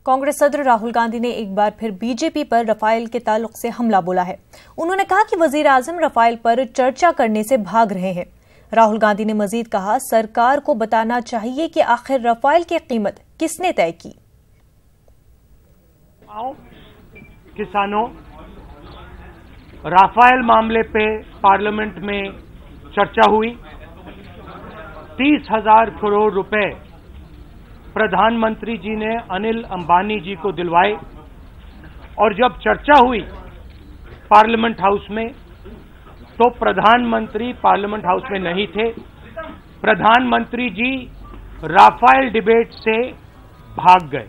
कांग्रेस सदर राहुल गांधी ने एक बार फिर बीजेपी पर रफाल के ताल्लुक से हमला बोला है। उन्होंने कहा कि वजीर आजम रफाल पर चर्चा करने से भाग रहे हैं। राहुल गांधी ने मजीद कहा, सरकार को बताना चाहिए कि आखिर रफाल की कीमत किसने तय की। किसानों, राफेल मामले पे पार्लियामेंट में चर्चा हुई। 30,000 करोड़ रुपए प्रधानमंत्री जी ने अनिल अंबानी जी को दिलवाए और जब चर्चा हुई पार्लियामेंट हाउस में तो प्रधानमंत्री पार्लियामेंट हाउस में नहीं थे। प्रधानमंत्री जी राफेल डिबेट से भाग गए।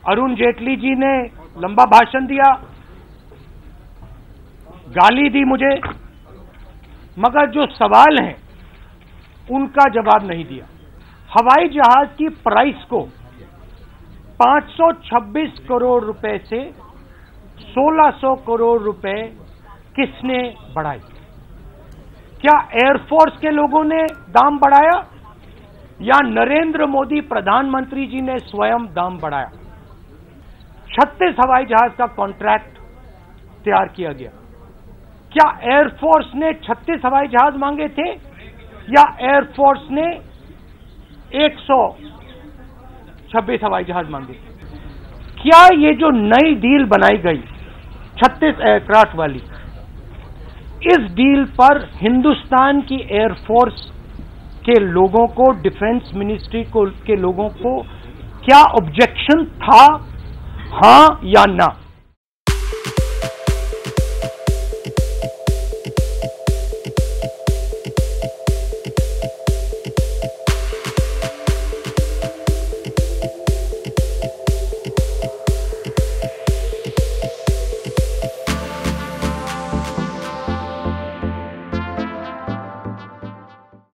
अरुण जेटली जी ने लंबा भाषण दिया, गाली दी मुझे, मगर जो सवाल हैं उनका जवाब नहीं दिया। हवाई जहाज की प्राइस को 526 करोड़ रुपए से 1600 करोड़ रुपए किसने बढ़ाई? क्या एयरफोर्स के लोगों ने दाम बढ़ाया या नरेंद्र मोदी प्रधानमंत्री जी ने स्वयं दाम बढ़ाया? 36 हवाई जहाज का कॉन्ट्रैक्ट तैयार किया गया। क्या एयरफोर्स ने 36 हवाई जहाज मांगे थे या एयरफोर्स ने 126 हवाई जहाज मांगे? क्या ये जो नई डील बनाई गई 36 एयरक्राफ्ट वाली, इस डील पर हिंदुस्तान की एयरफोर्स के लोगों को, डिफेंस मिनिस्ट्री के लोगों को क्या ऑब्जेक्शन था, हां या ना?